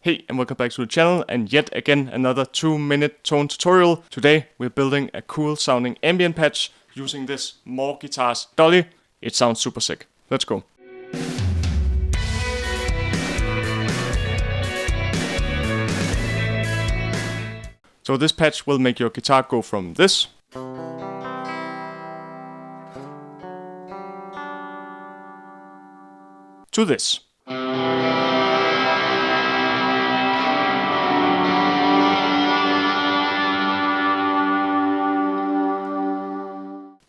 Hey, and welcome back to the channel, and yet again another 2-minute tone tutorial. Today we're building a cool sounding ambient patch using this More Guitars dolly. It sounds super sick. Let's go. So this patch will make your guitar go from this to this.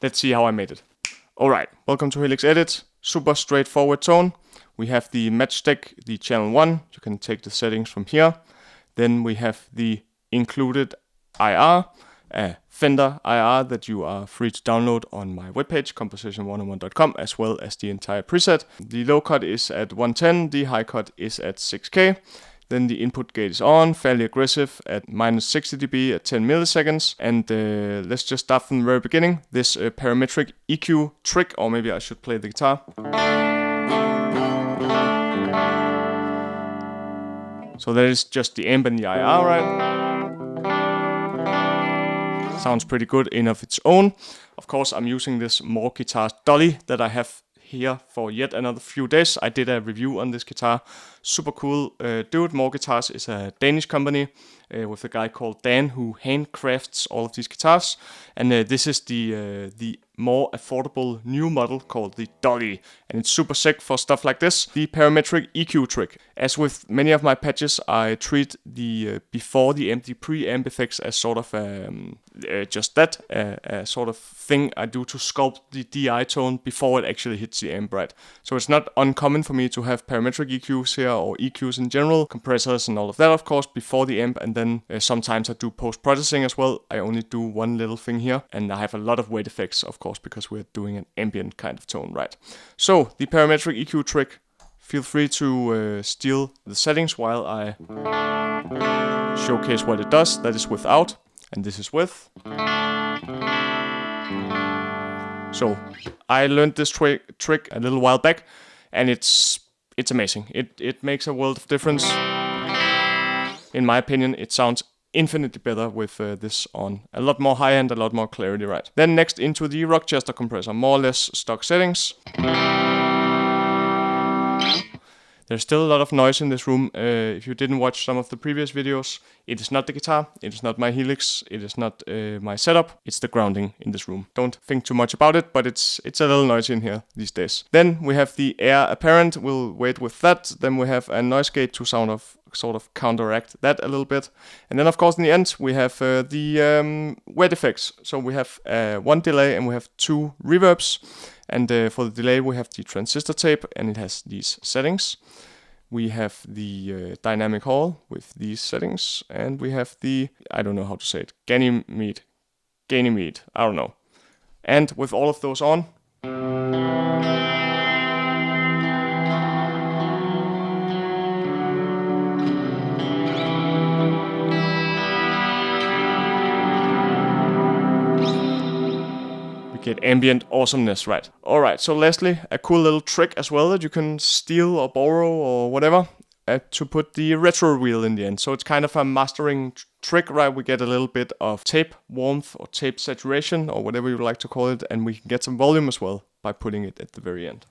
Let's see how I made it. Alright, welcome to Helix Edit. Super straightforward tone. We have the matchstick, the channel 1. You can take the settings from here. Then we have the included IR, a Fender IR that you are free to download on my webpage, composition101.com, as well as the entire preset. The low cut is at 110, the high cut is at 6K. Then the input gate is on, fairly aggressive at minus 60 dB at 10 milliseconds. And let's just start from the very beginning. This parametric EQ trick, or maybe I should play the guitar. So that is just the amp and the IR, right? Sounds pretty good in of its own. Of course, I'm using this More Guitars dolly that I have here for yet another few days. I did a review on this guitar. Super cool dude. More Guitars is a Danish company with a guy called Dan who handcrafts all of these guitars. And this is the more affordable new model called the dolly. And it's super sick for stuff like this. The parametric EQ trick. As with many of my patches, I treat the before the amp, the pre-amp effects as sort of just that, a sort of thing I do to sculpt the DI tone before it actually hits the amp, right? So it's not uncommon for me to have parametric EQs here, or EQs in general, compressors and all of that, of course, before the amp, and then sometimes I do post-processing as well. I only do one little thing here, and I have a lot of weight effects, of course, because we're doing an ambient kind of tone, right? So the parametric EQ trick, feel free to steal the settings while I showcase what it does. That is without, and this is with. So I learned this trick a little while back, and it's amazing. It makes a world of difference. In my opinion, it sounds infinitely better with this on. A lot more high-end, a lot more clarity, right? Then next into the Rochester compressor, more or less stock settings. There's still a lot of noise in this room. If you didn't watch some of the previous videos, it is not the guitar, it is not my Helix, it is not my setup, it's the grounding in this room. Don't think too much about it, but it's a little noisy in here these days. Then we have the air apparent, we'll wait with that. Then we have a noise gate to sort of counteract that a little bit. And then of course in the end we have the wet effects. So we have one delay and we have two reverbs. And for the delay we have the transistor tape, and it has these settings. We have the dynamic hall with these settings, and we have the, I don't know how to say it, Ganymede, I don't know. And with all of those on, get ambient awesomeness, right? Alright, so lastly, a cool little trick as well that you can steal or borrow or whatever to put the retro wheel in the end. So it's kind of a mastering trick, right? We get a little bit of tape warmth or tape saturation or whatever you like to call it, and we can get some volume as well by putting it at the very end.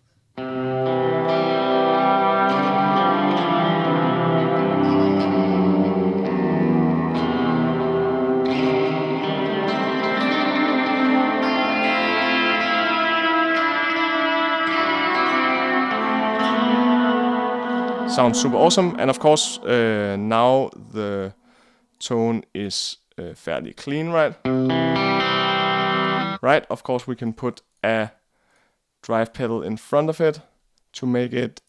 Sounds super awesome, and of course now the tone is fairly clean, right? Right, of course we can put a drive pedal in front of it to make it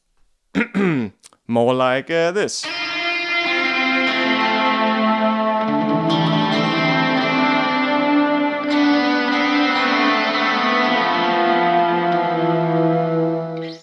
more like this.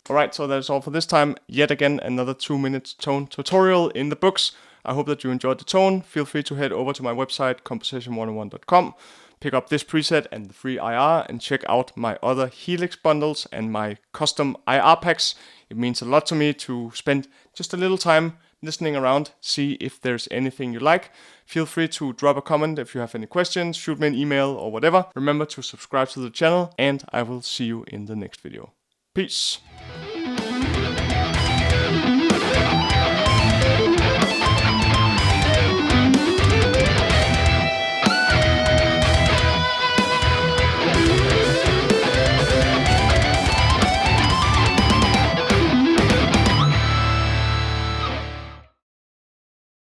Alright, so that's all for this time. Yet again, another 2-minute tone tutorial in the books. I hope that you enjoyed the tone. Feel free to head over to my website, composition101.com. Pick up this preset and the free IR, and check out my other Helix bundles and my custom IR packs. It means a lot to me to spend just a little time listening around, see if there's anything you like. Feel free to drop a comment if you have any questions, shoot me an email or whatever. Remember to subscribe to the channel, and I will see you in the next video. Peace.